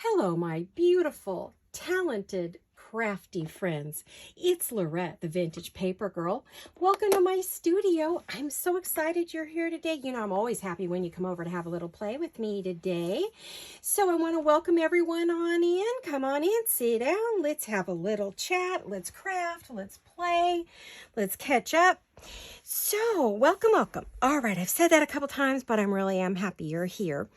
Hello, my beautiful, talented, crafty friends. It's Laurette, the Vintage Paper Girl. Welcome to my studio. I'm so excited you're here today. You know, I'm always happy when you come over to have a little play with me today. So I want to welcome everyone on in. Come on in, sit down. Let's have a little chat. Let's craft. Let's play. Let's catch up. So, welcome. All right, I've said that a couple times, but I'm happy you're here.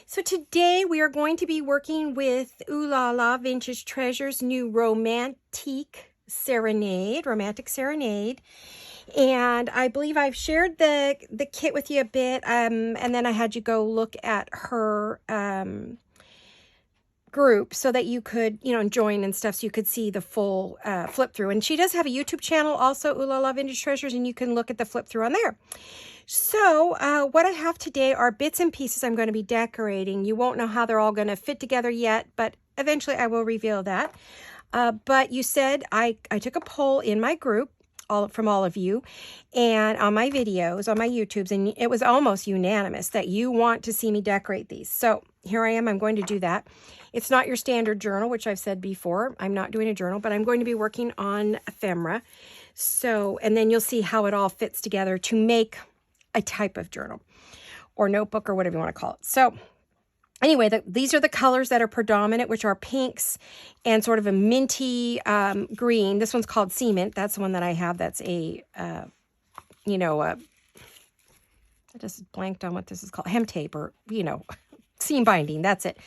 So today we are going to be working with Ooh La La Vintage Treasures' new Romantique Serenade. And I believe I've shared the kit with you a bit, and then I had you go look at her group so that you could, join and stuff, so you could see the full flip through. And she does have a YouTube channel also, Ooh La La Vintage Treasures, and you can look at the flip through on there. So what I have today are bits and pieces I'm going to be decorating. You won't know how they're all going to fit together yet, but eventually I will reveal that. But you said, I took a poll in my group, from all of you, and on my videos, on my YouTubes, and it was almost unanimous that you want to see me decorate these. So here I am, I'm going to do that. It's not your standard journal, which I've said before. I'm not doing a journal, but I'm going to be working on ephemera. So, and then you'll see how it all fits together to make a type of journal or notebook or whatever you want to call it. So anyway, these are the colors that are predominant, which are pinks and sort of a minty green. This one's called Cement. That's the one that I have. That's I just blanked on what this is called. Hem tape, or, seam binding. That's it.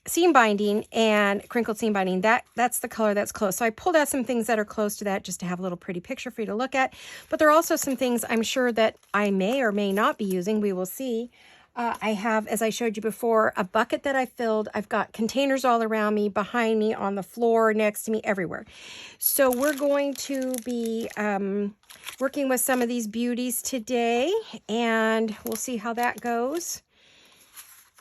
Seam binding and crinkled seam binding. That's the color that's close. So I pulled out some things that are close to that just to have a little pretty picture for you to look at. But there are also some things I'm sure that I may or may not be using. We will see. I have, as I showed you before, a bucket that I filled. I've got containers all around me, behind me, on the floor, next to me, everywhere. So we're going to be working with some of these beauties today, and we'll see how that goes,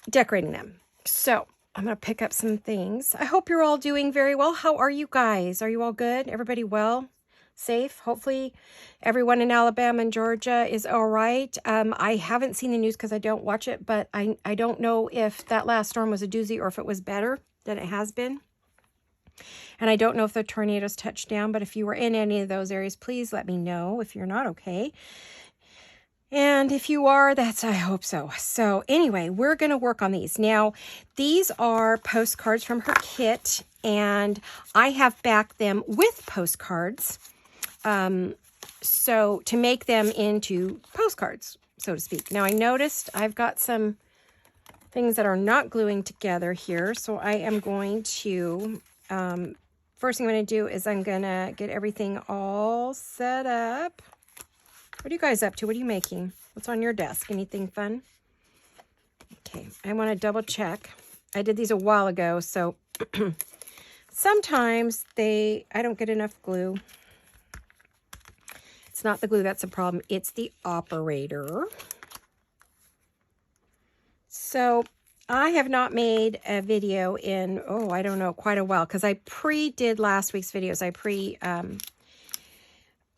decorating them. So I'm going to pick up some things. I hope you're all doing very well. How are you guys? Are you all good? Everybody well? Safe? Hopefully everyone in Alabama and Georgia is all right. I haven't seen the news because I don't watch it, but I don't know if that last storm was a doozy or if it was better than it has been. And I don't know if the tornadoes touched down, but if you were in any of those areas, please let me know if you're not okay. And if you are, I hope so. So anyway, we're going to work on these. Now, these are postcards from her kit, and I have backed them with postcards. So to make them into postcards, so to speak. Now, I noticed I've got some things that are not gluing together here. So I am going to, first thing I'm going to do is I'm going to get everything all set up. What are you guys up to? What are you making? What's on your desk? Anything fun? Okay, I want to double check. I did these a while ago, so sometimes I don't get enough glue. It's not the glue that's a problem. It's the operator. So I have not made a video in, I don't know, quite a while, because I pre-did last week's videos.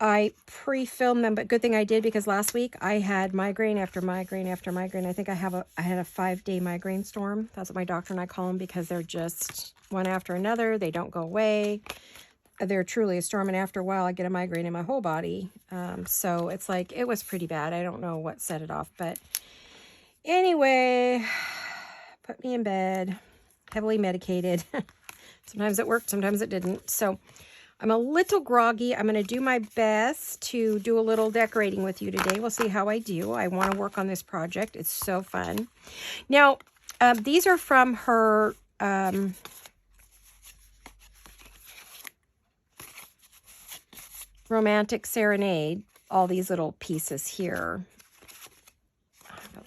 I pre-filmed them, but good thing I did, because last week I had migraine after migraine after migraine. I think I had a 5-day migraine storm. That's what my doctor and I call them, because they're just one after another. They don't go away. They're truly a storm, and after a while I get a migraine in my whole body. So it's like, it was pretty bad. I don't know what set it off, but anyway, put me in bed, heavily medicated. Sometimes it worked, sometimes it didn't. So I'm a little groggy. I'm going to do my best to do a little decorating with you today. We'll see how I do. I want to work on this project. It's so fun. Now, these are from her Romantique Serenade. All these little pieces here.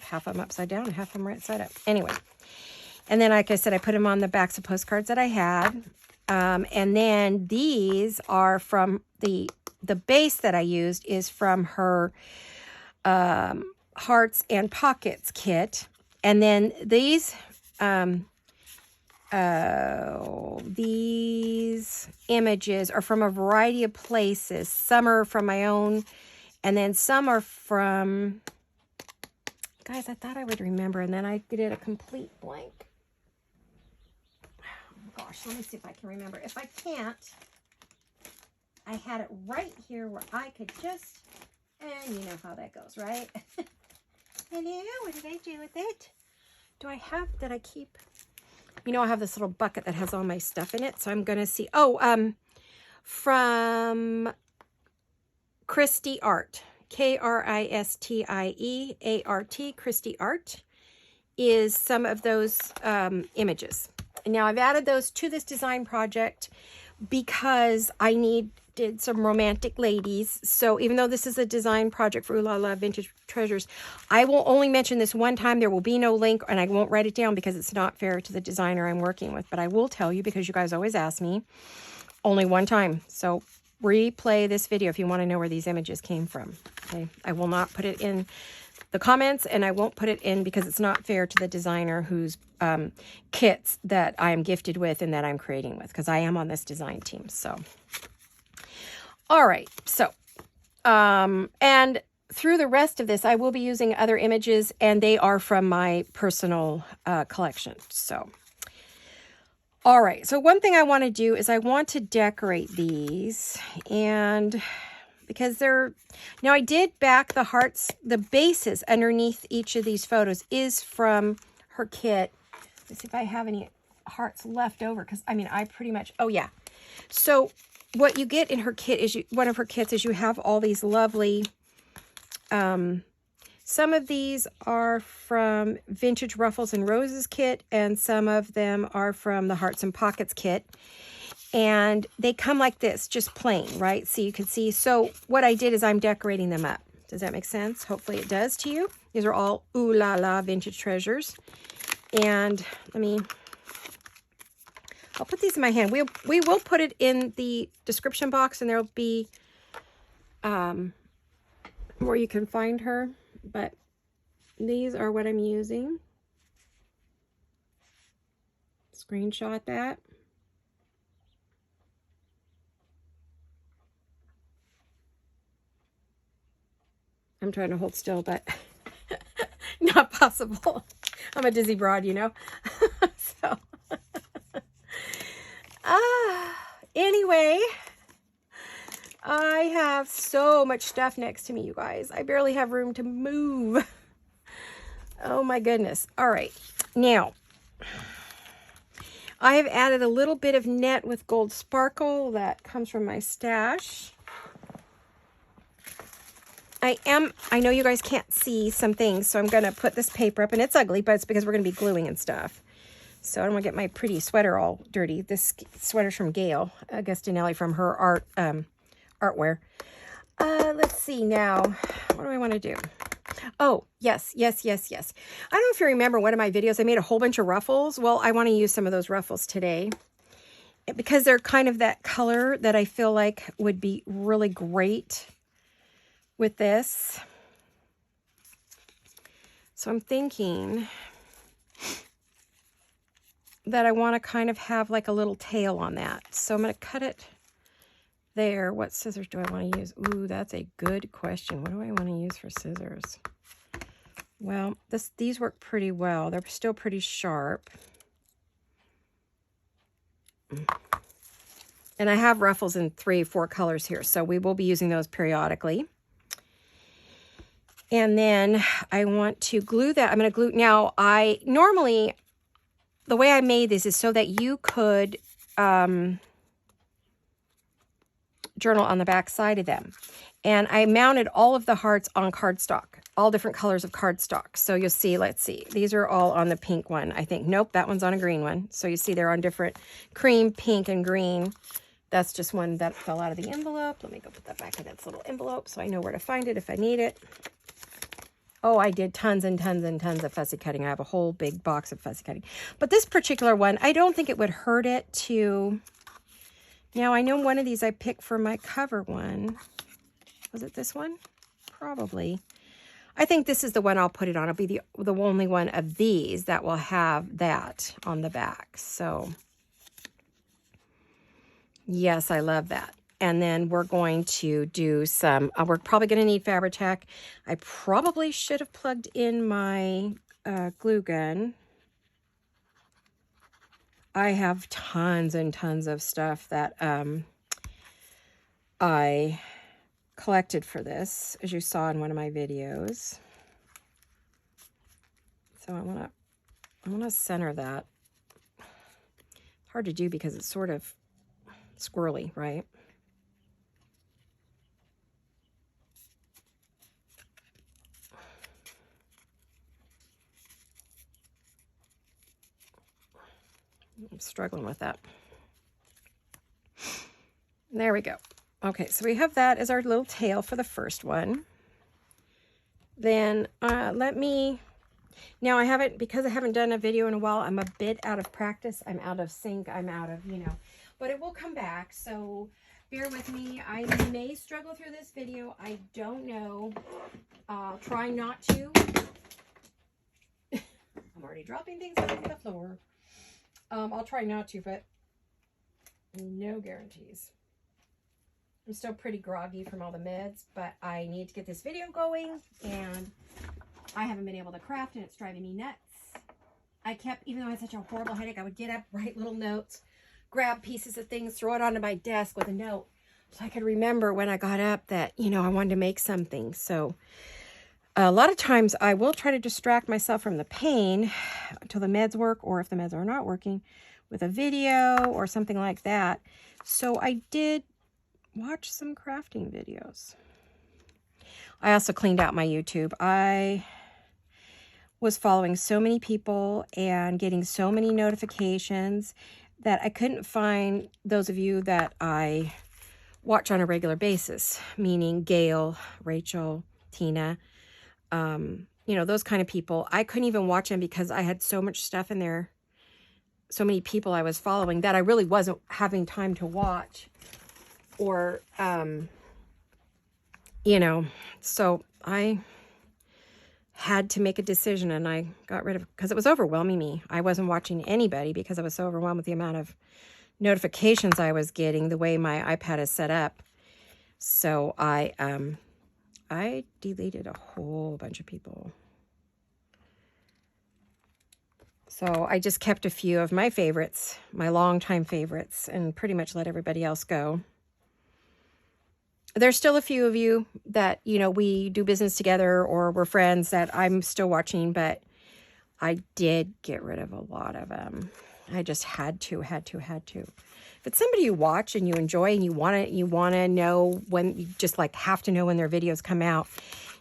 Half of them upside down and half of them right side up. Anyway. And then, like I said, I put them on the backs of postcards that I had. And then these are from the base that I used is from her Hearts and Pockets kit. And then these images are from a variety of places. Some are from my own, and then some are from, guys, I thought I would remember, and then I did a complete blank. gosh, let me see if I can remember. If I can't, I had it right here where I could just, and you know how that goes, right? Hello, what did I do with it? Do I have, did I keep, you know, I have this little bucket that has all my stuff in it. So I'm going to see, from Christie Art, Kristieart, Christie Art, is some of those images. And now I've added those to this design project because I needed some romantic ladies. So even though this is a design project for Ooh La La Vintage Treasures, I will only mention this one time. There will be no link, and I won't write it down because it's not fair to the designer I'm working with. But I will tell you, because you guys always ask me, only one time. So replay this video if you want to know where these images came from. Okay, I will not put it in the comments, and I won't put it in because it's not fair to the designer whose kits that I am gifted with and that I'm creating with, because I am on this design team. So, all right. So, and through the rest of this, I will be using other images, and they are from my personal collection. So, all right. So one thing I want to do is I want to decorate these, and because they're, now I did back the hearts, the bases underneath each of these photos is from her kit. Let's see if I have any hearts left over, because I mean, I pretty much, oh yeah. So what you get in her kit is, one of her kits is you have all these lovely, some of these are from Vintage Ruffles and Roses kit, and some of them are from the Hearts and Pockets kit. And they come like this, just plain, right? So you can see. So what I did is I'm decorating them up. Does that make sense? Hopefully it does to you. These are all Ooh La La Vintage Treasures. And I'll put these in my hand. We will put it in the description box, and there'll be where you can find her. But these are what I'm using. Screenshot that. I'm trying to hold still, but not possible. I'm a dizzy broad, you know. So, anyway, I have so much stuff next to me, you guys. I barely have room to move. Oh my goodness. All right. Now, I have added a little bit of net with gold sparkle that comes from my stash. I know you guys can't see some things, so I'm going to put this paper up, and it's ugly, but it's because we're going to be gluing and stuff. So I don't want to get my pretty sweater all dirty. This sweater's from Gail Agustinelli from her artware. Let's see now. What do I want to do? Oh, yes. I don't know if you remember one of my videos. I made a whole bunch of ruffles. Well, I want to use some of those ruffles today because they're kind of that color that I feel like would be really great with this. So I'm thinking that I want to kind of have like a little tail on that. So I'm going to cut it there. What scissors do I want to use? Ooh, that's a good question. What do I want to use for scissors? Well, these work pretty well. They're still pretty sharp. And I have ruffles in 3-4 colors here, so we will be using those periodically. And then I want to glue that. I'm going to glue. Now, normally, the way I made this is so that you could journal on the back side of them. And I mounted all of the hearts on cardstock, all different colors of cardstock. So you'll see, let's see, these are all on the pink one, I think. Nope, that one's on a green one. So you see they're on different cream, pink, and green. That's just one that fell out of the envelope. Let me go put that back in its little envelope so I know where to find it if I need it. Oh, I did tons and tons and tons of fussy cutting. I have a whole big box of fussy cutting. But this particular one, I don't think it would hurt it to... Now, I know one of these I picked for my cover one. Was it this one? Probably. I think this is the one I'll put it on. It'll be the only one of these that will have that on the back. So, yes, I love that. And then we're going to do some, we're probably going to need Fabri-Tac. I probably should have plugged in my glue gun. I have tons and tons of stuff that I collected for this, as you saw in one of my videos. So I want to center that. It's hard to do because it's sort of squirrely, right? I'm struggling with that. There we go. Okay, so we have that as our little tail for the first one. Then now I haven't, because I haven't done a video in a while, I'm a bit out of practice. I'm out of sync. I'm out of, but it will come back. So bear with me. I may struggle through this video. I don't know. I'll try not to. I'm already dropping things on the floor. I'll try not to, but no guarantees. I'm still pretty groggy from all the meds, but I need to get this video going, and I haven't been able to craft, and it's driving me nuts. I kept, even though I had such a horrible headache, I would get up, write little notes, grab pieces of things, throw it onto my desk with a note, so I could remember when I got up that, I wanted to make something. So a lot of times I will try to distract myself from the pain until the meds work, or if the meds are not working, with a video or something like that. So I did watch some crafting videos. I also cleaned out my YouTube. I was following so many people and getting so many notifications that I couldn't find those of you that I watch on a regular basis, meaning Gail, Rachel, Tina, those kind of people. I couldn't even watch them because I had so much stuff in there, so many people I was following, that I really wasn't having time to watch. Or, so I had to make a decision, and I got rid of, because it was overwhelming me. I wasn't watching anybody because I was so overwhelmed with the amount of notifications I was getting, the way my iPad is set up. So I deleted a whole bunch of people. So I just kept a few of my favorites, my longtime favorites, and pretty much let everybody else go. There's still a few of you that, we do business together or we're friends that I'm still watching, but I did get rid of a lot of them. I just had to. If it's somebody you watch and you enjoy and you want to know when, you just have to know when their videos come out,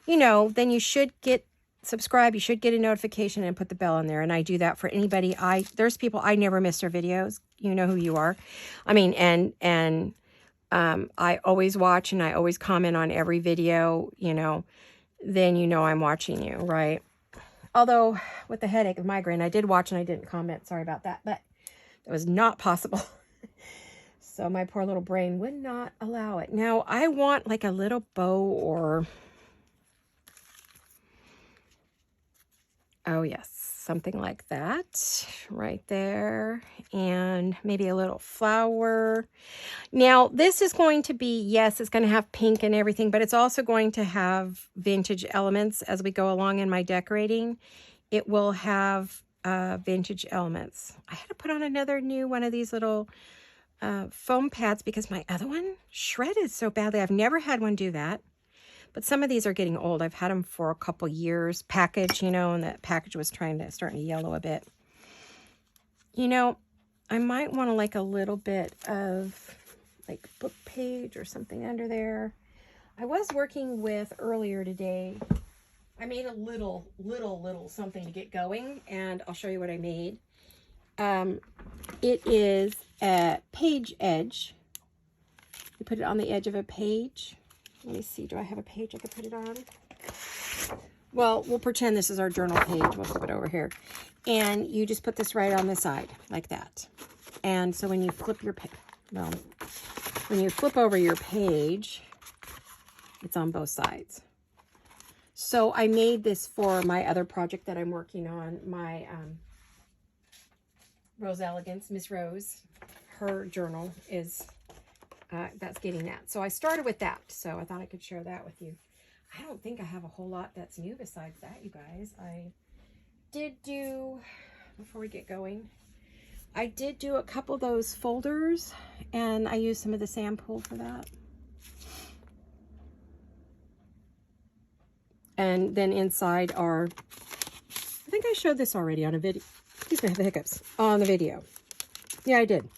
then you should subscribe. You should get a notification and put the bell on there. And I do that for anybody. There's people, I never miss their videos. You know who you are. I mean, and I always watch and I always comment on every video, then I'm watching you, right? Although with the headache of migraine, I did watch and I didn't comment. Sorry about that, but it was not possible. So my poor little brain would not allow it. Now I want a little bow or, oh yes, something like that right there. And maybe a little flower. Now this is going to be, yes, it's going to have pink and everything, but it's also going to have vintage elements as we go along in my decorating. It will have vintage elements. I had to put on another new one of these little foam pads because my other one shredded so badly. I've never had one do that. But some of these are getting old. I've had them for a couple years. Package, and that package was starting to yellow a bit. I might want to a little bit of book page or something under there. I was working with earlier today. I made a little something to get going, and I'll show you what I made. It is a page edge. You put it on the edge of a page. Let me see, do I have a page I could put it on? Well, we'll pretend this is our journal page. We'll flip it over here. And you just put this right on the side, like that. And so when you flip your when you flip over your page, it's on both sides. So I made this for my other project that I'm working on, my Rose Elegance, Miss Rose. Her journal is... that's getting that. So I started with that. So I thought I could share that with you. I don't think I have a whole lot that's new besides that, you guys. I did do, before we get going, I did do a couple of those folders, and I used some of the sample for that. And then inside are, I think I showed this already on a video. Excuse me, I have the hiccups. On the video. Yeah, I did.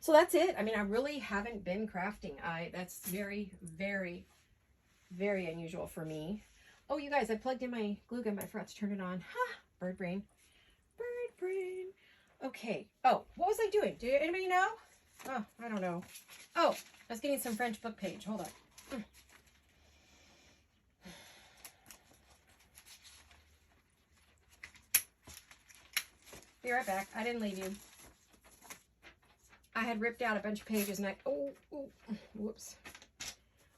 So that's it. I mean, I really haven't been crafting. That's very, very, very unusual for me. Oh, you guys, I plugged in my glue gun, but I forgot to turn it on. Ha! Bird brain. Bird brain. Okay. Oh, what was I doing? Did anybody know? Oh, I don't know. Oh, I was getting some French book page. Hold on. Be right back. I didn't leave you. I had ripped out a bunch of pages and whoops.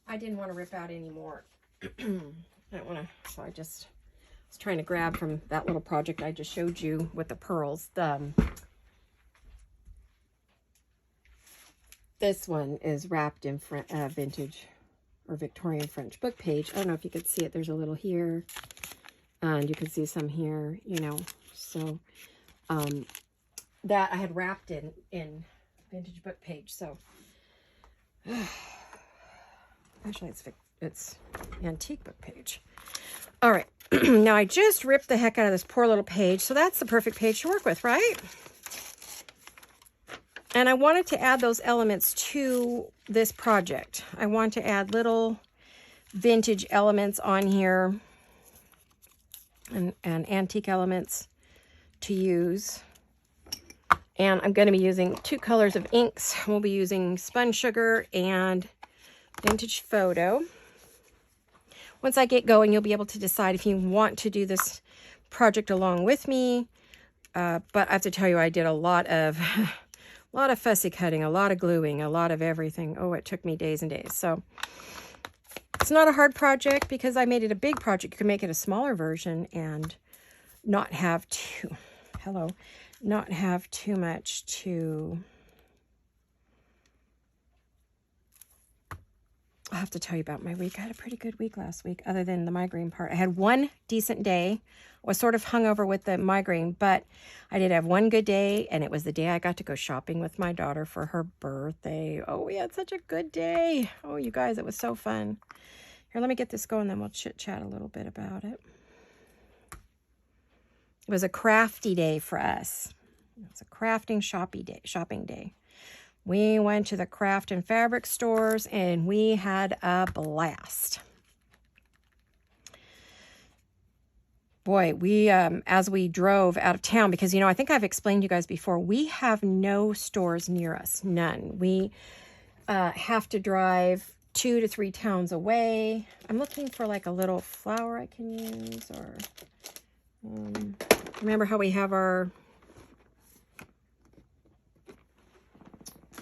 I didn't want to rip out anymore. I don't want to, so I just was trying to grab from that little project I just showed you with the pearls. This one is wrapped in vintage or Victorian French book page. I don't know if you could see it. There's a little here, and you can see some here, you know. So that I had wrapped in vintage book page. So actually it's antique book page. All right. Now I just ripped the heck out of this poor little page. So that's the perfect page to work with, right? And I wanted to add those elements to this project. I want to add little vintage elements on here and antique elements to use. And I'm going to be using 2 colors of inks. We'll be using Spun Sugar and Vintage Photo. Once I get going, you'll be able to decide if you want to do this project along with me. But I have to tell you, I did a lot of fussy cutting, a lot of gluing, a lot of everything. Oh, it took me days and days. So it's not a hard project because I made it a big project. You can make it a smaller version and not have to, not have too much to, I'll have to tell you about my week. I had a pretty good week last week, other than the migraine part. I had one decent day. I was sort of hungover with the migraine, but I did have one good day, and it was the day I got to go shopping with my daughter for her birthday. Oh, we had such a good day. Oh, you guys, it was so fun. Here, let me get this going, then we'll chit-chat a little bit about it. It was a crafty day for us. It was a crafting shopping day. We went to the craft and fabric stores, and we had a blast. Boy, we, as we drove out of town, because, you know, I think I've explained to you guys before, we have no stores near us, none. We have to drive 2 to 3 towns away. I'm looking for like a little flower I can use, or remember how we have our,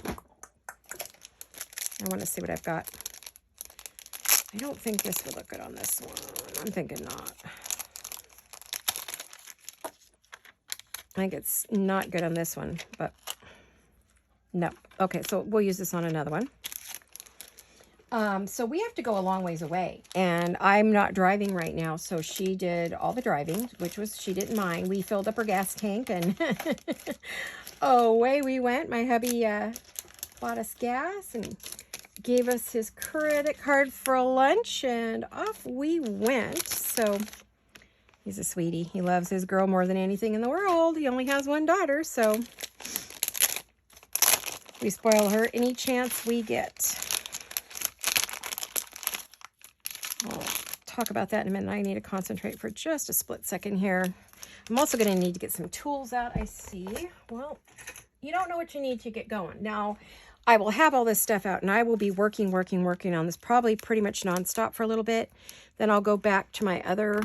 I want to see what I've got. I don't think this would look good on this one. I'm thinking not. I think it's not good on this one, but no. Okay, so we'll use this on another one. So we have to go a long ways away, and I'm not driving right now, so she did all the driving, which was, she didn't mind. We filled up her gas tank, and away we went. My hubby bought us gas and gave us his credit card for lunch, and off we went. So he's a sweetie. He loves his girl more than anything in the world. He only has one daughter, so we spoil her any chance we get. I'll talk about that in a minute. I need to concentrate for just a split second here. I'm also going to need to get some tools out, I see. Well, you don't know what you need to get going. Now, I will have all this stuff out, and I will be working on this probably pretty much nonstop for a little bit. Then I'll go back to my other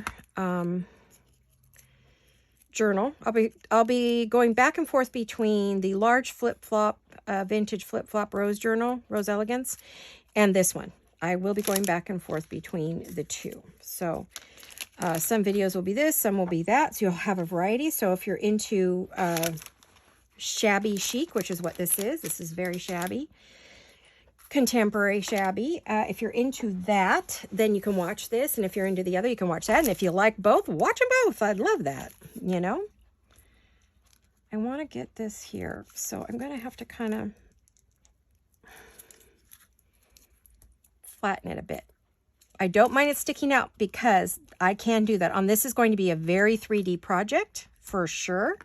journal. I'll be going back and forth between the large flip-flop, vintage flip-flop rose journal, Rose Elegance, and this one. I will be going back and forth between the two. So some videos will be this, some will be that. So you'll have a variety. So if you're into shabby chic, which is what this is very shabby, contemporary shabby. If you're into that, then you can watch this. And if you're into the other, you can watch that. And if you like both, watch them both. I'd love that, you know. I want to get this here, so I'm going to have to kind of flatten it a bit. I don't mind it sticking out because I can do that. This is going to be a very 3D project for sure.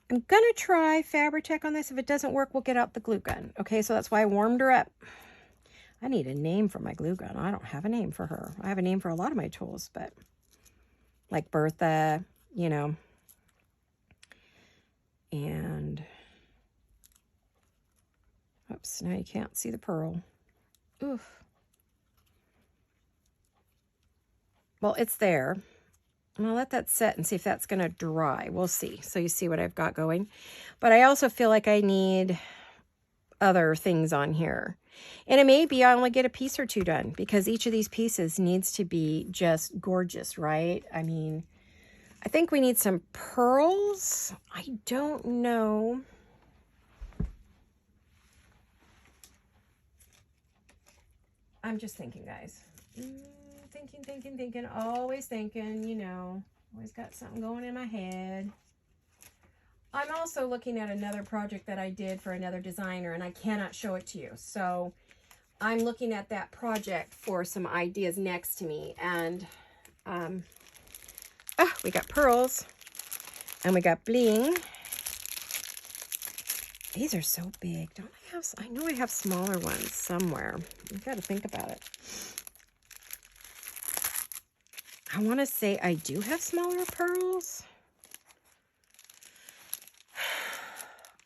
I'm going to try Fabri-Tac on this. If it doesn't work, we'll get out the glue gun. Okay, so that's why I warmed her up. I need a name for my glue gun. I don't have a name for her. I have a name for a lot of my tools, but like Bertha, you know. And, oops, now you can't see the pearl. Oof. Well, it's there. I'm going to let that set and see if that's going to dry. We'll see. So you see what I've got going. But I also feel like I need other things on here. And it may be I only get a piece or two done because each of these pieces needs to be just gorgeous, right? I mean, I think we need some pearls. I don't know. I'm just thinking, guys. Thinking, always thinking, you know, always got something going in my head. I'm also looking at another project that I did for another designer, and I cannot show it to you. So I'm looking at that project for some ideas next to me. And we got pearls, and we got bling. These are so big. Don't I have? I know I have smaller ones somewhere. I've got to think about it. I want to say I do have smaller pearls.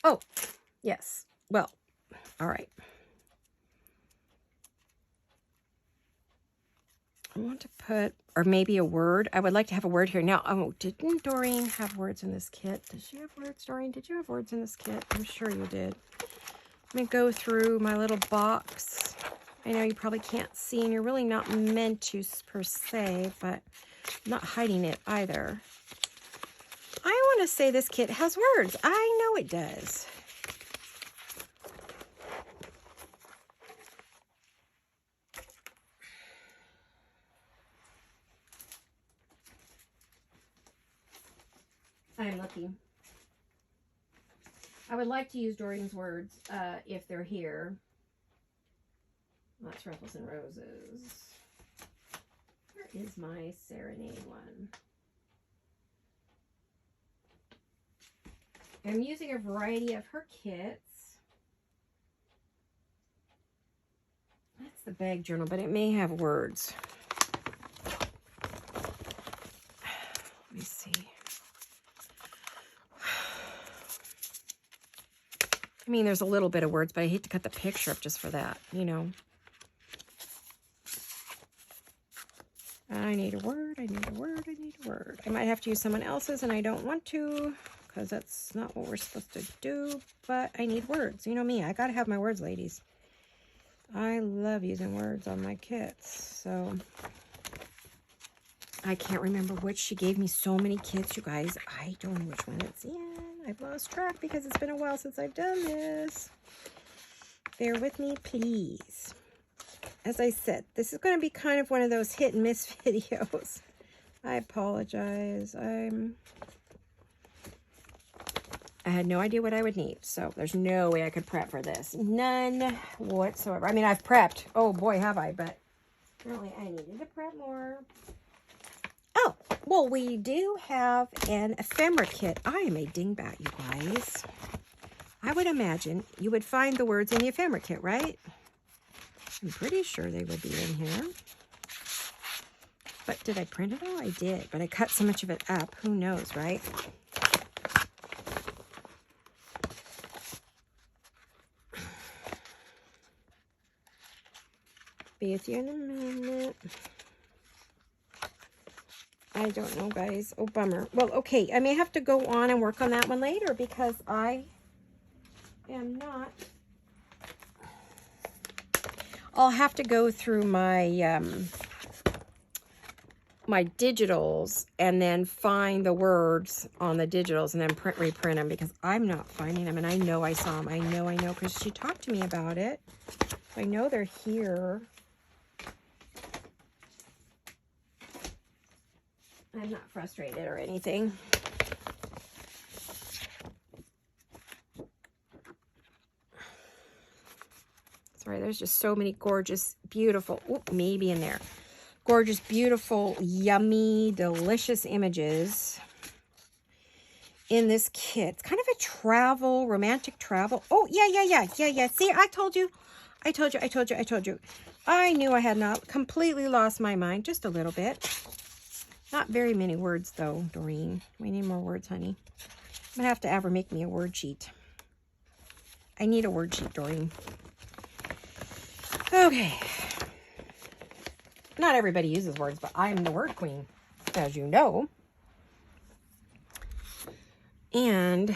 Oh, yes. Well, all right. I want to put, or maybe a word. I would like to have a word here. Now, oh, didn't Doreen have words in this kit? Did she have words, Doreen? Did you have words in this kit? I'm sure you did. Let me go through my little box. I know you probably can't see, and you're really not meant to per se, but I'm not hiding it either. I want to say this kit has words. I know it does. I'm lucky. I would like to use Doreen's words if they're here. That's Ruffles and Roses. Where is my Serenade one? I'm using a variety of her kits. That's the bag journal, but it may have words. Let me see. I mean, there's a little bit of words, but I hate to cut the picture up just for that, you know. I need a word, I need a word, I need a word. I might have to use someone else's, and I don't want to, because that's not what we're supposed to do, but I need words. You know me, I gotta have my words, ladies. I love using words on my kits, so I can't remember which. She gave me so many kits, you guys. I don't know which one it's in. I've lost track because it's been a while since I've done this. Bear with me, please. As I said, this is going to be kind of one of those hit and miss videos. I apologize. I had no idea what I would need, so there's no way I could prep for this. None whatsoever. I mean, I've prepped. Oh, boy, have I, but apparently I needed to prep more. Oh, well, we do have an ephemera kit. I am a dingbat, you guys. I would imagine you would find the words in the ephemera kit, right? I'm pretty sure they would be in here. But did I print it all? I did, but I cut so much of it up. Who knows, right? Be with you in a minute. I don't know, guys. Oh, bummer. Well, okay. I may have to go on and work on that one later because I am not. I'll have to go through my my digitals and then find the words on the digitals and then reprint them because I'm not finding them. And I know I saw them. I know, because she talked to me about it. I know they're here. I'm not frustrated or anything. Sorry, there's just so many gorgeous, beautiful, maybe in there. Gorgeous, beautiful, yummy, delicious images in this kit. It's kind of a travel, romantic travel. Oh, yeah. See, I told you. I knew I had not completely lost my mind. Just a little bit. Not very many words, though, Doreen. We need more words, honey. I'm going to have to ever make me a word sheet. I need a word sheet, Doreen. Okay. Not everybody uses words, but I'm the word queen, as you know. And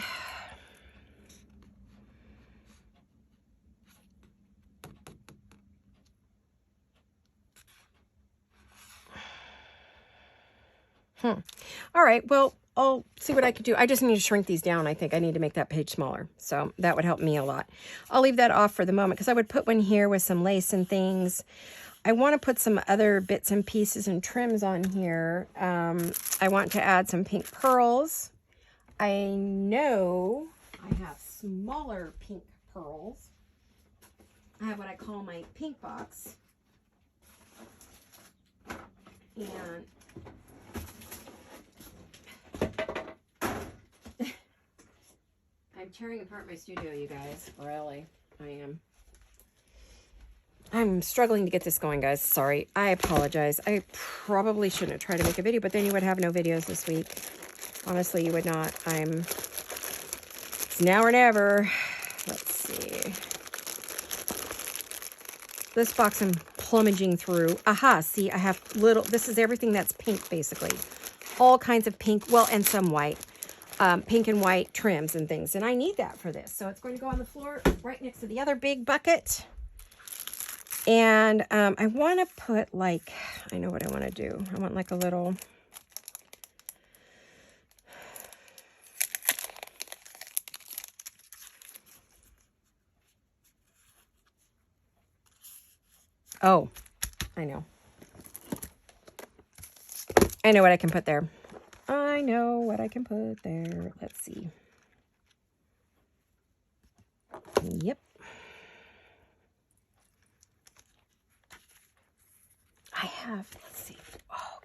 all right, well, I'll see what I could do. I just need to shrink these down. I think I need to make that page smaller. So that would help me a lot. I'll leave that off for the moment because I would put one here with some lace and things. I want to put some other bits and pieces and trims on here. I want to add some pink pearls. I know I have smaller pink pearls. I have what I call my pink box. And I'm tearing apart my studio, you guys. Really, I am. I'm struggling to get this going, guys. Sorry. I apologize. I probably shouldn't have tried to make a video, but then you would have no videos this week. Honestly, you would not. It's now or never. Let's see. This box I'm plumaging through. Aha, see, I have little, this is everything that's pink, basically. All kinds of pink, well, and some white. Pink and white trims and things. And I need that for this. So it's going to go on the floor right next to the other big bucket. And I want to put like, I know what I want to do. I want like a little... Oh, I know. I know what I can put there. I know what I can put there. Let's see. Yep. I have, let's see. Oh,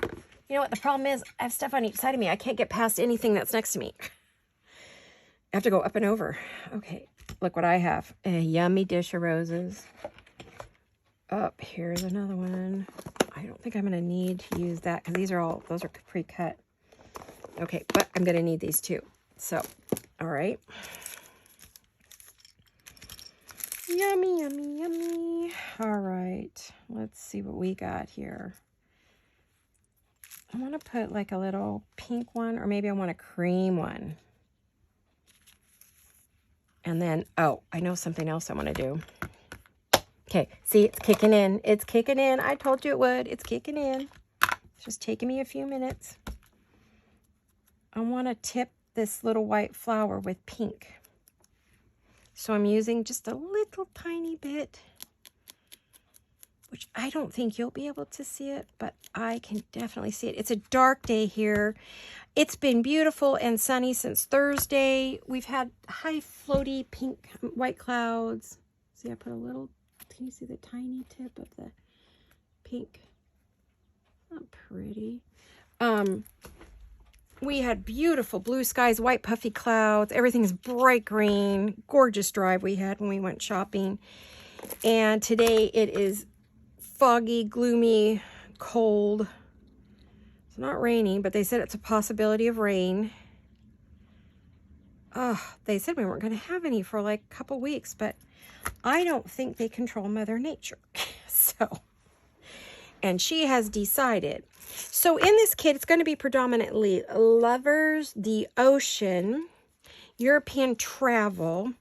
okay. You know what the problem is? I have stuff on each side of me. I can't get past anything that's next to me. I have to go up and over. Okay, look what I have. A yummy dish of roses. Up here's another one. I don't think I'm going to need to use that because these are all, those are pre-cut. Okay, but I'm going to need these too. So, all right. Yummy, yummy, yummy. All right, let's see what we got here. I want to put like a little pink one, or maybe I want a cream one. And then, oh, I know something else I want to do. Okay, see, it's kicking in. It's kicking in. I told you it would. It's kicking in. It's just taking me a few minutes. I want to tip this little white flower with pink. So I'm using just a little tiny bit, which I don't think you'll be able to see it, but I can definitely see it. It's a dark day here. It's been beautiful and sunny since Thursday. We've had high floaty pink white clouds. See, I put a little, can you see the tiny tip of the pink? Not pretty. We had beautiful blue skies, white puffy clouds. Everything's bright green. Gorgeous drive we had when we went shopping. And today it is foggy, gloomy, cold. It's not raining, but they said it's a possibility of rain. They said we weren't going to have any for like a couple weeks, but I don't think they control Mother Nature. So, and she has decided. So in this kit, it's going to be predominantly lovers, the ocean, European travel,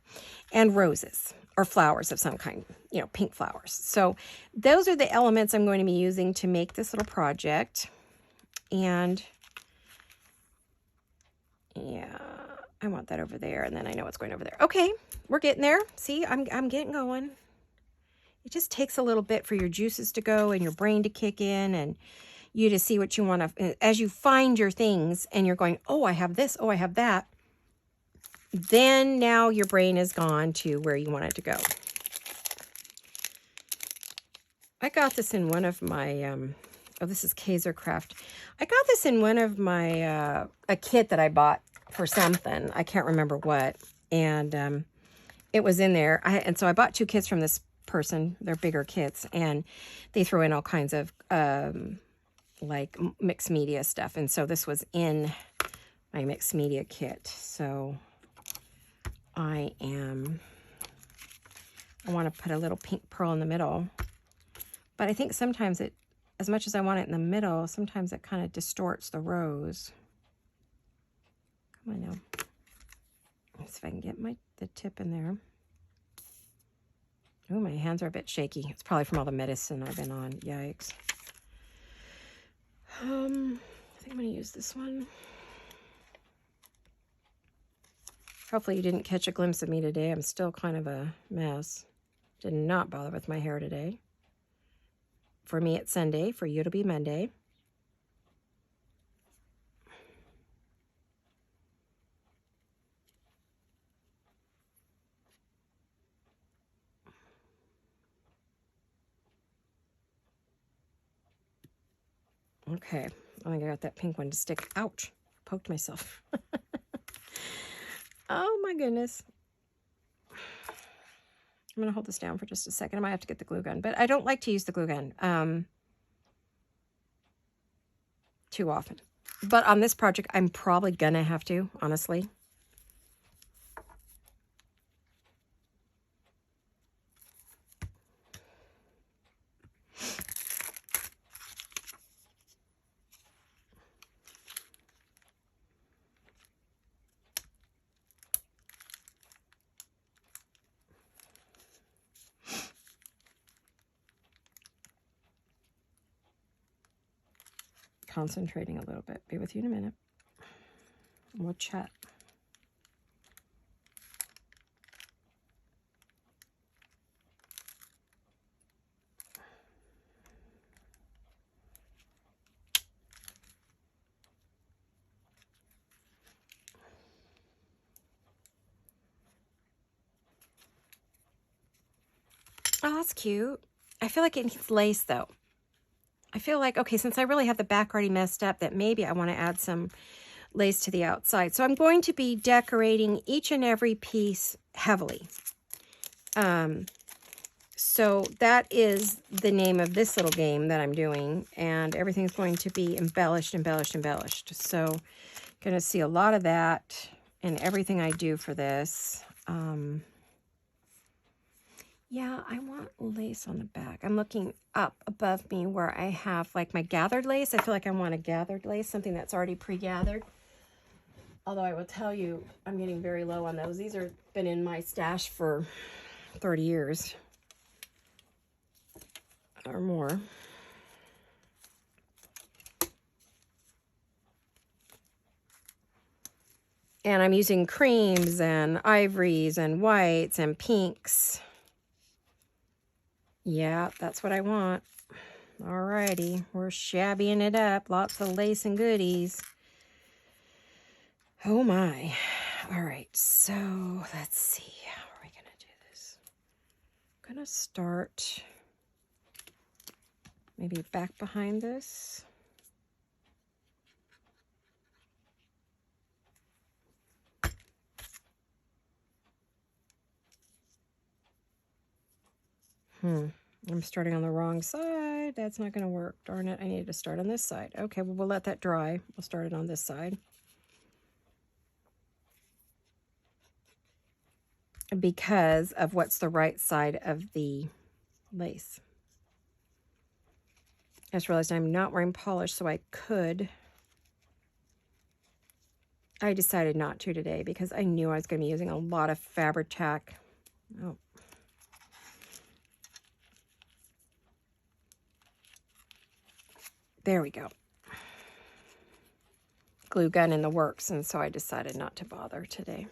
and roses or flowers of some kind, you know, pink flowers. So those are the elements I'm going to be using to make this little project. And yeah, I want that over there, and then I know what's going over there. Okay, we're getting there. See, I'm getting going. It just takes a little bit for your juices to go and your brain to kick in and you to see what you want to, as you find your things and you're going, oh, I have this, oh, I have that. Then now your brain is gone to where you want it to go. I got this in one of my, oh, this is Kaiser Craft. I got this in one of my, a kit that I bought for something. I can't remember what. And it was in there. And so I bought 2 kits from this person. They're bigger kits. And they throw in all kinds of, like, mixed media stuff. And so this was in my mixed media kit. So I want to put a little pink pearl in the middle. But I think sometimes it, as much as I want it in the middle, sometimes it kind of distorts the rose. Come on now. Let's see if I can get the tip in there. Oh, my hands are a bit shaky. It's probably from all the medicine I've been on. Yikes. I think I'm going to use this one. Hopefully you didn't catch a glimpse of me today. I'm still kind of a mess. Did not bother with my hair today. For me, it's Sunday. For you, it'll be Monday. Okay. I think I got that pink one to stick. Ouch. Poked myself. Oh, my goodness. I'm going to hold this down for just a second. I might have to get the glue gun. But I don't like to use the glue gun too often. But on this project, I'm probably going to have to, honestly. Concentrating a little bit. Be with you in a minute. We'll chat. Oh, that's cute. I feel like it needs lace, though. I feel like, okay, since I really have the back already messed up, that maybe I want to add some lace to the outside. So I'm going to be decorating each and every piece heavily. So that is the name of this little game that I'm doing, and everything's going to be embellished, embellished, embellished. So going to see a lot of that in everything I do for this. Yeah, I want lace on the back. I'm looking up above me where I have like my gathered lace. I feel like I want a gathered lace, something that's already pre-gathered. Although I will tell you, I'm getting very low on those. These are been in my stash for 30 years or more. And I'm using creams and ivories and whites and pinks. Yeah, that's what I want. Alrighty, we're shabbying it up. Lots of lace and goodies. Oh my. Alright, so let's see. How are we going to do this? I'm going to start maybe back behind this. I'm starting on the wrong side. That's not going to work. Darn it. I needed to start on this side. Okay, well, we'll let that dry. We'll start it on this side. Because of what's the right side of the lace. I just realized I'm not wearing polish, so I could. I decided not to today because I knew I was going to be using a lot of fabric tack. Oh. There we go. Glue gun in the works, and so I decided not to bother today.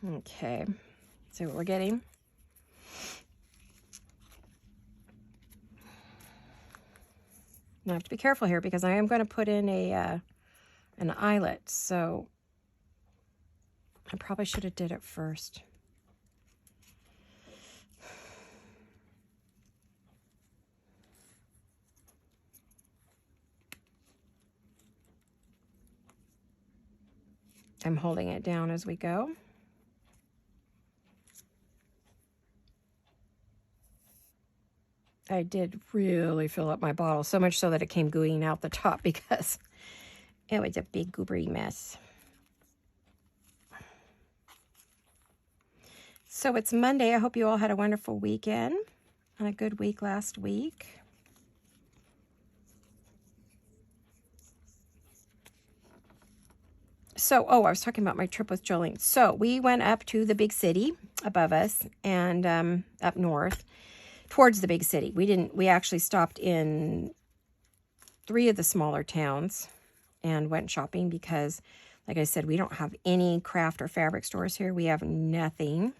Okay, see what we're getting. Now I have to be careful here because I am going to put in an eyelet, so I probably should have did it first. I'm holding it down as we go. I did really fill up my bottle, so much so that it came gooeying out the top because it was a big goobery mess. So it's Monday. I hope you all had a wonderful weekend and a good week last week. So, I was talking about my trip with Jolene. So we went up to the big city above us and up north towards the big city. We actually stopped in 3 of the smaller towns and went shopping because, like I said, we don't have any craft or fabric stores here. We have nothing.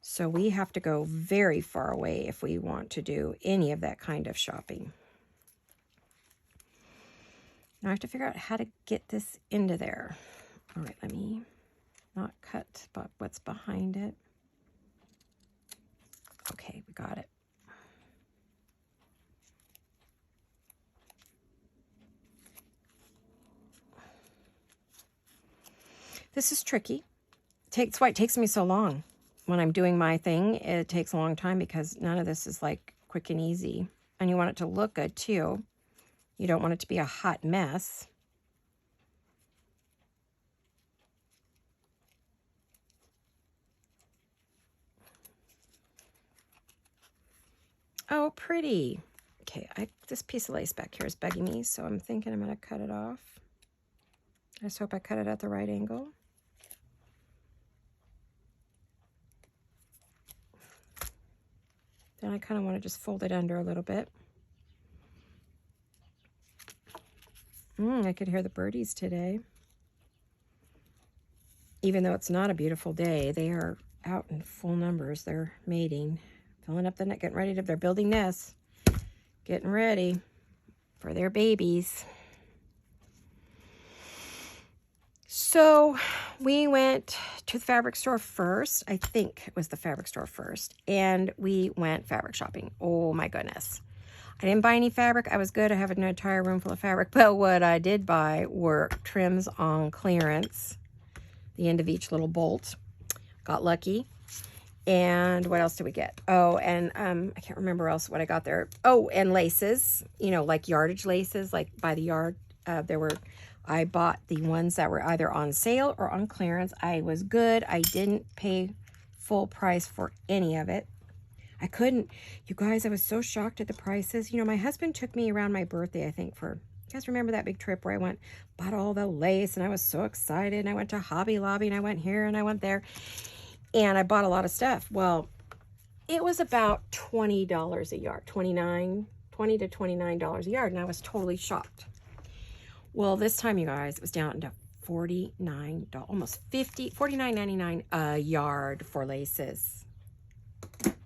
So we have to go very far away if we want to do any of that kind of shopping. Now I have to figure out how to get this into there. All right, let me not cut what's behind it. Okay, we got it. This is tricky. That's why it takes me so long. When I'm doing my thing, it takes a long time because none of this is like quick and easy. And you want it to look good too. You don't want it to be a hot mess. Oh, pretty. Okay, this piece of lace back here is bugging me, so I'm thinking I'm going to cut it off. I just hope I cut it at the right angle. Then I kind of want to just fold it under a little bit. I could hear the birdies today. Even though it's not a beautiful day, they are out in full numbers. They're mating, filling up the net, getting ready to, they're building nests, getting ready for their babies. So we went to the fabric store first. I think it was the fabric store first. And we went fabric shopping. Oh my goodness. I didn't buy any fabric. I was good. I have an entire room full of fabric. But what I did buy were trims on clearance. The end of each little bolt. Got lucky. And what else did we get? Oh, and I can't remember else what I got there. Oh, and laces. You know, like yardage laces, like by the yard. I bought the ones that were either on sale or on clearance. I was good. I didn't pay full price for any of it. I couldn't. You guys, I was so shocked at the prices. You know, my husband took me around my birthday, I think, you guys remember that big trip where I bought all the lace, and I was so excited, and I went to Hobby Lobby, and I went here, and I went there, and I bought a lot of stuff. Well, it was about $20 a yard, $20 to $29 a yard, and I was totally shocked. Well, this time, you guys, it was down to $49, almost $49.99 a yard for laces.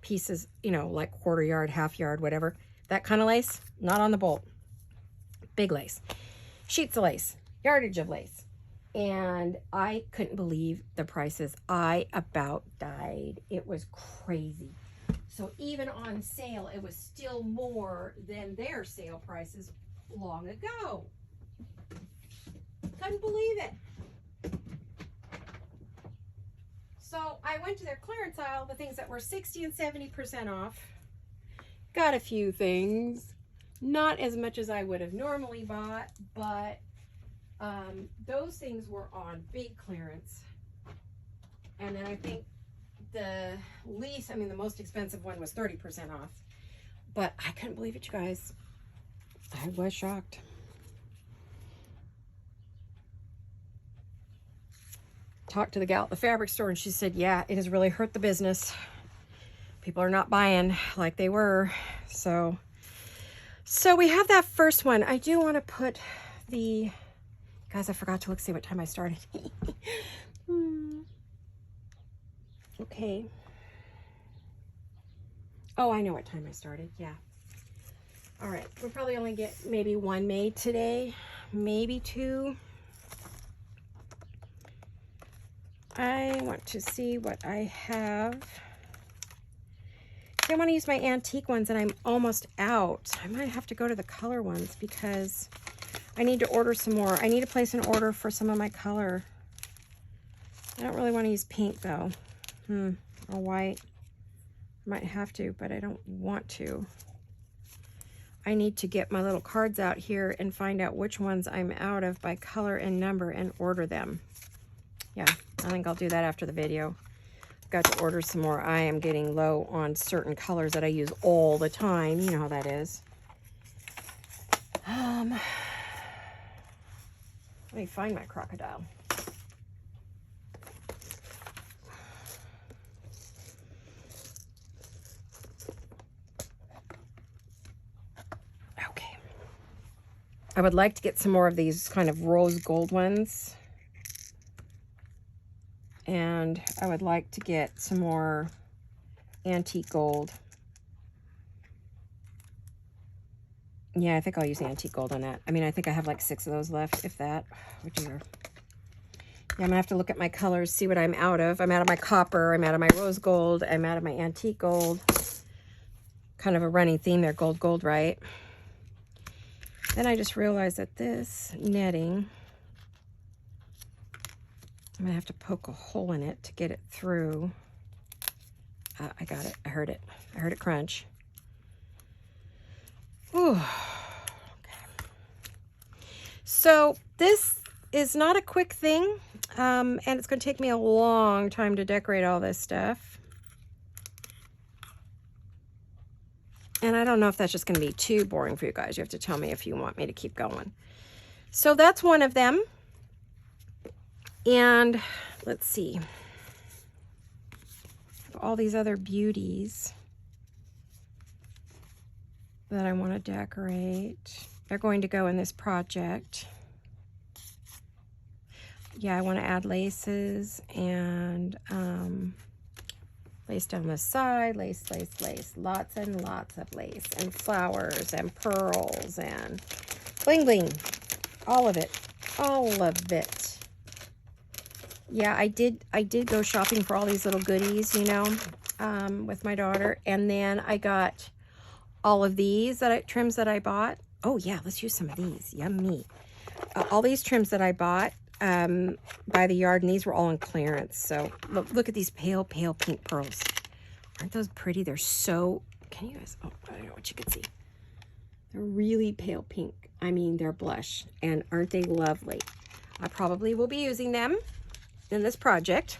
Pieces, you know, like quarter yard, half yard, whatever. That kind of lace, not on the bolt. Big lace. Sheets of lace. Yardage of lace. And I couldn't believe the prices. I about died. It was crazy. So even on sale, it was still more than their sale prices long ago. Couldn't believe it. So I went to their clearance aisle, the things that were 60 and 70% off. Got a few things. Not as much as I would have normally bought, but those things were on big clearance. And then I think the most expensive one was 30% off. But I couldn't believe it, you guys. I was shocked. Talked to the gal at the fabric store, and she said, yeah, it has really hurt the business. People are not buying like they were. So we have that first one. I do want to put guys, I forgot to see what time I started. Okay. Oh, I know what time I started. Yeah. All right. We'll probably only get maybe one made today, maybe two. I want to see what I have. I want to use my antique ones, and I'm almost out. I might have to go to the color ones because I need to order some more. I need to place an order for some of my color. I don't really want to use pink, though. Or white. Might have to, but I don't want to. I need to get my little cards out here and find out which ones I'm out of by color and number and order them. Yeah, I think I'll do that after the video. Got to order some more. I am getting low on certain colors that I use all the time. You know how that is. Let me find my crocodile. Okay. I would like to get some more of these kind of rose gold ones. And I would like to get some more antique gold. Yeah, I think I'll use antique gold on that. I mean, I think I have like 6 of those left, if that. Oh dear. Yeah, I'm gonna have to look at my colors, see what I'm out of. I'm out of my copper, I'm out of my rose gold, I'm out of my antique gold. Kind of a running theme there, gold, gold, right? Then I just realized that this netting, I'm gonna have to poke a hole in it to get it through. I got it. I heard it. I heard it crunch. Ooh. Okay. So this is not a quick thing, and it's going to take me a long time to decorate all this stuff. And I don't know if that's just going to be too boring for you guys. You have to tell me if you want me to keep going. So that's one of them. And let's see. All these other beauties that I want to decorate. They're going to go in this project. Yeah, I want to add laces and lace down the side, lace, lace, lace. Lots and lots of lace and flowers and pearls and bling bling. All of it. All of it. Yeah, I did go shopping for all these little goodies, you know, with my daughter. And then I got all of these trims that I bought. Oh, yeah, let's use some of these. Yummy. All these trims that I bought by the yard, and these were all on clearance. So look at these pale, pale pink pearls. Aren't those pretty? They're so, can you guys, oh, I don't know what you can see. They're really pale pink. I mean, they're blush. And aren't they lovely? I probably will be using them in this project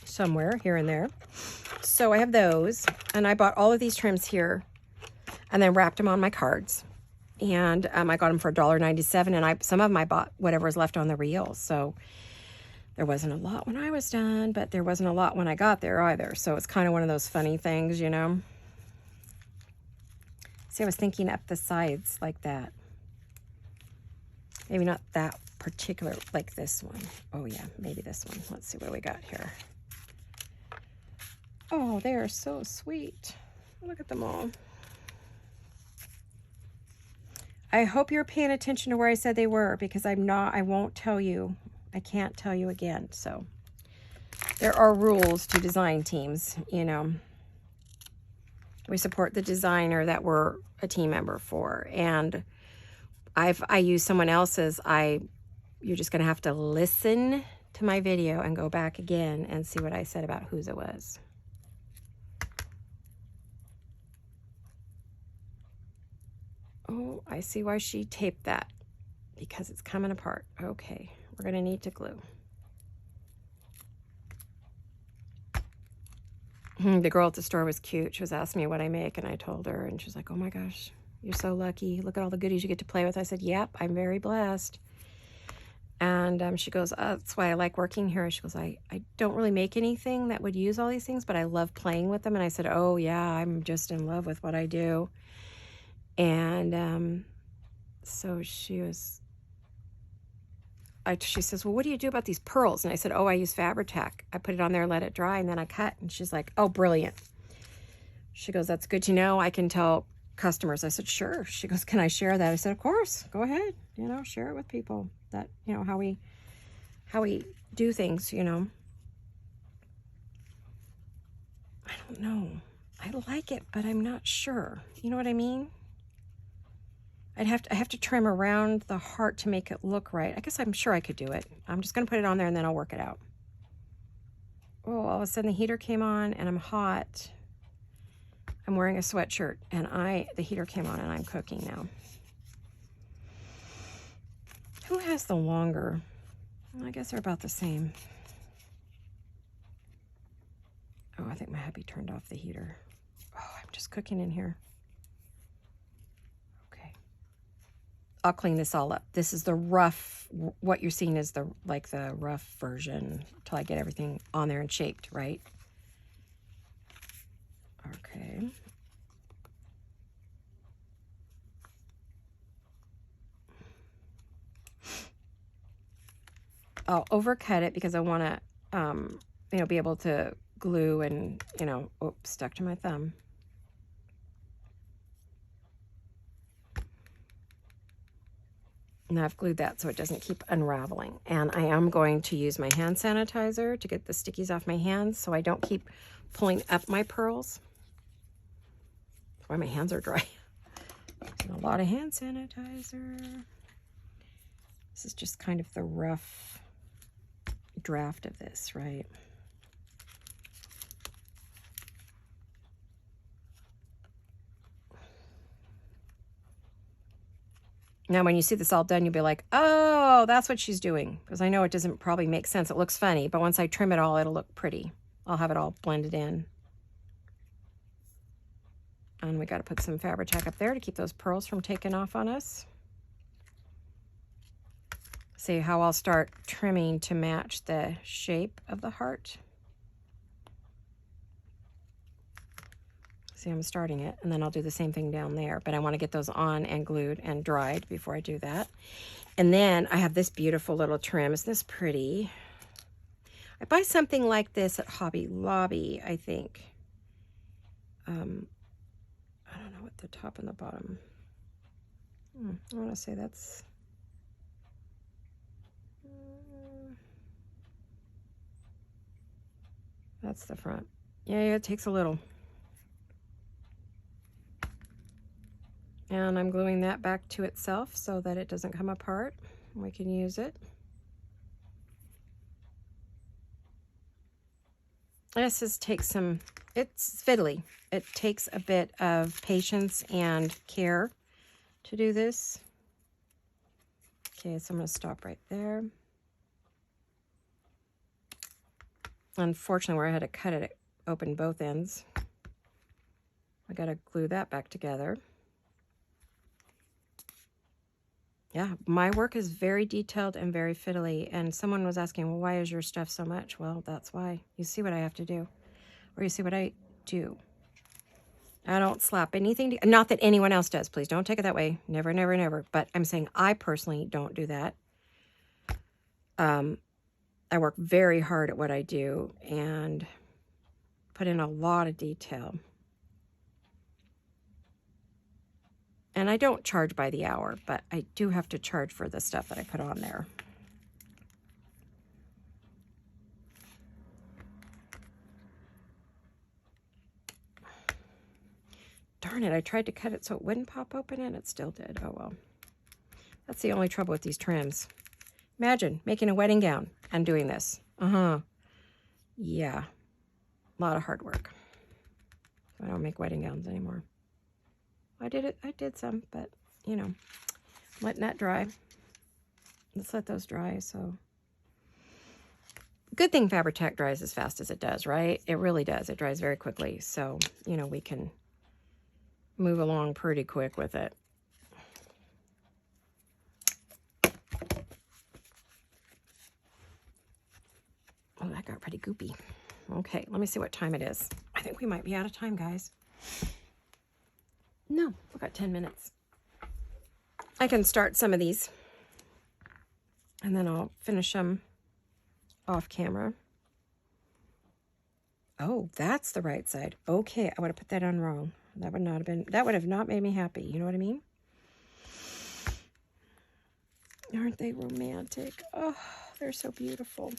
somewhere here and there. So I have those, and I bought all of these trims here and then wrapped them on my cards. And I got them for $1.97, and some of them I bought whatever was left on the reel. So there wasn't a lot when I was done, but there wasn't a lot when I got there either. So it's kind of one of those funny things, you know. See, I was thinking up the sides like that. Maybe not that particular, like this one. Oh yeah, maybe this one. Let's see what we got here. Oh, they are so sweet. Look at them all. I hope you're paying attention to where I said they were, because I'm not. I won't tell you. I can't tell you again. So there are rules to design teams, you know. We support the designer that we're a team member for, and I use someone else's. You're just gonna have to listen to my video and go back again and see what I said about whose it was. Oh, I see why she taped that, because it's coming apart. Okay, we're gonna need to glue. The girl at the store was cute. She was asking me what I make, and I told her, and she's like, oh my gosh, you're so lucky. Look at all the goodies you get to play with. I said, yep, I'm very blessed. And she goes, that's why I like working here. She goes, I don't really make anything that would use all these things, but I love playing with them. And I said, oh yeah, I'm just in love with what I do. And so she was she says, well, what do you do about these pearls? And I said, oh, I use Fabri-Tac. I put it on there and let it dry, and then I cut. And she's like, oh, brilliant. She goes, that's good to know. I can tell customers. I said, sure. She goes, can I share that? I said, of course, go ahead. You know, share it with people. That, you know, how we do things, you know. I don't know. I like it, but I'm not sure. You know what I mean? I have to trim around the heart to make it look right. I guess I'm sure I could do it. I'm just going to put it on there and then I'll work it out. Oh, all of a sudden the heater came on and I'm hot. I'm wearing a sweatshirt and the heater came on and I'm cooking now. Who has the longer? Well, I guess they're about the same. Oh, I think my hubby turned off the heater. Oh, I'm just cooking in here. Okay. I'll clean this all up. This is the rough, what you're seeing is the rough version until I get everything on there and shaped, right? Okay. I'll overcut it because I want to, you know, be able to glue and, you know, oops, stuck to my thumb. And I've glued that so it doesn't keep unraveling. And I am going to use my hand sanitizer to get the stickies off my hands so I don't keep pulling up my pearls. That's why my hands are dry. And a lot of hand sanitizer. This is just kind of the rough draft of this, right? Now, when you see this all done, you'll be like, oh, that's what she's doing. Because I know it doesn't probably make sense. It looks funny, but once I trim it all, it'll look pretty. I'll have it all blended in. And we got to put some Fabri-Tac up there to keep those pearls from taking off on us. See how I'll start trimming to match the shape of the heart. See, I'm starting it, and then I'll do the same thing down there, but I want to get those on and glued and dried before I do that. And then I have this beautiful little trim. Isn't this pretty? I buy something like this at Hobby Lobby, I think. I don't know what the top and the bottom. I want to say that's... that's the front. Yeah, it takes a little. And I'm gluing that back to itself so that it doesn't come apart. We can use it. This takes some, it's fiddly. It takes a bit of patience and care to do this. Okay, so I'm going to stop right there. Unfortunately, where I had to cut it, it opened both ends. I got to glue that back together. Yeah, my work is very detailed and very fiddly. And someone was asking, well, why is your stuff so much? Well, that's why. You see what I have to do. Or you see what I do. I don't slap anything. Not that anyone else does. Please don't take it that way. Never, never, never. But I'm saying I personally don't do that. I work very hard at what I do and put in a lot of detail. And I don't charge by the hour, but I do have to charge for the stuff that I put on there. Darn it, I tried to cut it so it wouldn't pop open and it still did. Oh well. That's the only trouble with these trims. Imagine making a wedding gown and doing this. Yeah. A lot of hard work. I don't make wedding gowns anymore. I did some, but, you know, letting that dry. Let's let those dry, so. Good thing Fabri-Tac dries as fast as it does, right? It really does. It dries very quickly, so, you know, we can move along pretty quick with it. Oh, that got pretty goopy. Okay, let me see what time it is. I think we might be out of time, guys. No, we've got 10 minutes. I can start some of these. And then I'll finish them off camera. Oh, that's the right side. Okay, I would have put that on wrong. That would have not made me happy. You know what I mean? Aren't they romantic? Oh, they're so beautiful.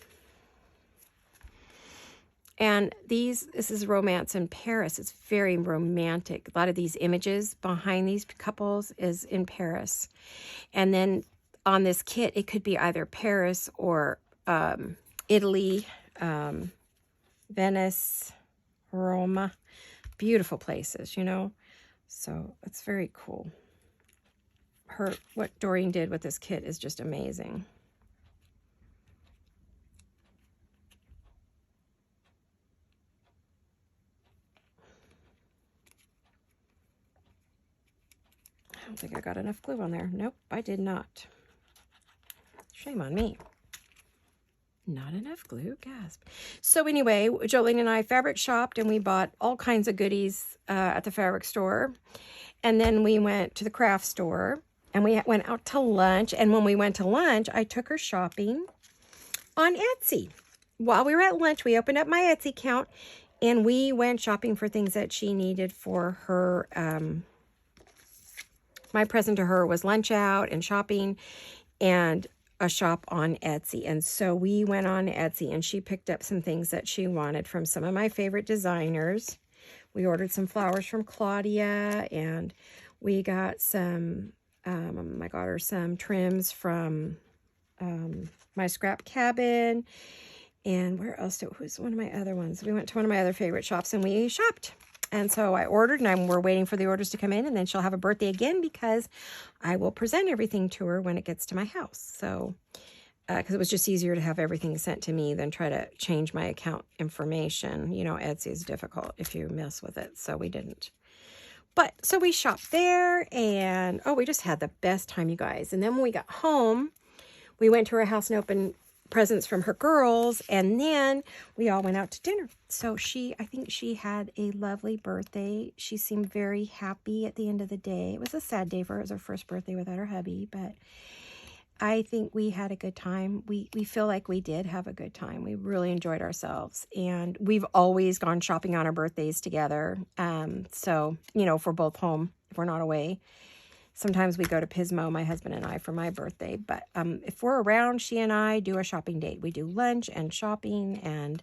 And this is romance in Paris. It's very romantic. A lot of these images behind these couples is in Paris. And then on this kit, it could be either Paris or Italy, Venice, Roma. Beautiful places, you know. So it's very cool. What Doreen did with this kit is just amazing. I don't think I got enough glue on there. Nope, I did not. Shame on me. Not enough glue, gasp. So anyway, Jolene and I fabric shopped, and we bought all kinds of goodies at the fabric store. And then we went to the craft store, and we went out to lunch. And when we went to lunch, I took her shopping on Etsy. While we were at lunch, we opened up my Etsy account, and we went shopping for things that she needed for her. My present to her was lunch out and shopping and a shop on Etsy. And so we went on Etsy, and she picked up some things that she wanted from some of my favorite designers. We ordered some flowers from Claudia, and we got some, I got her some trims from my scrap cabin. And where else? Who's one of my other ones? We went to one of my other favorite shops, and we shopped. And so I ordered, and we're waiting for the orders to come in, and then she'll have a birthday again because I will present everything to her when it gets to my house. So, because it was just easier to have everything sent to me than try to change my account information. You know, Etsy is difficult if you mess with it, so we didn't. But, so we shopped there, and, oh, we just had the best time, you guys. And then when we got home, we went to her house and opened presents from her girls, and then we all went out to dinner. So I think she had a lovely birthday. She seemed very happy at the end of the day. It was a sad day for her. It was her first birthday without her hubby, but I think we had a good time. We feel like we did have a good time. We really enjoyed ourselves, and we've always gone shopping on our birthdays together. So, you know, if we're both home, if we're not away. Sometimes we go to Pismo, my husband and I, for my birthday. But if we're around, she and I do a shopping date. We do lunch and shopping, and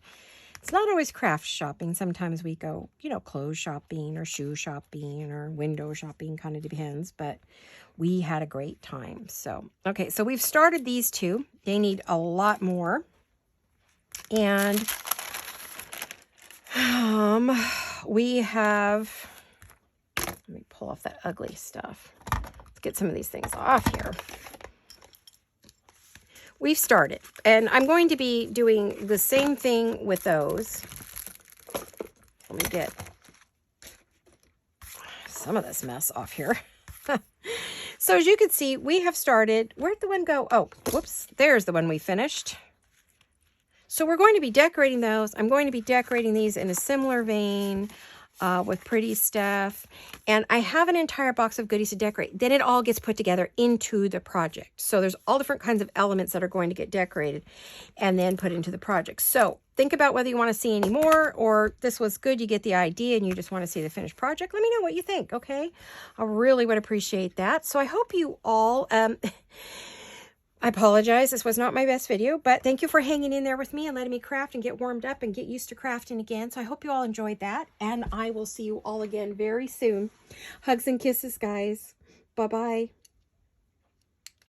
it's not always craft shopping. Sometimes we go, you know, clothes shopping or shoe shopping or window shopping, kind of depends. But we had a great time. So, okay, so we've started these two. They need a lot more. And we have, let me pull off that ugly stuff. Get some of these things off here. We've started, and I'm going to be doing the same thing with those. Let me get some of this mess off here. So as you can see, we have started. Where'd the one go? Oh, whoops. There's the one we finished. So we're going to be decorating those. I'm going to be decorating these in a similar vein. With pretty stuff, and I have an entire box of goodies to decorate. Then it all gets put together into the project. So there's all different kinds of elements that are going to get decorated and then put into the project. So think about whether you want to see any more, or this was good, you get the idea, and you just want to see the finished project. Let me know what you think, okay? I really would appreciate that. So I hope you all... I apologize, this was not my best video, but thank you for hanging in there with me and letting me craft and get warmed up and get used to crafting again. So I hope you all enjoyed that, and I will see you all again very soon. Hugs and kisses, guys. Bye-bye.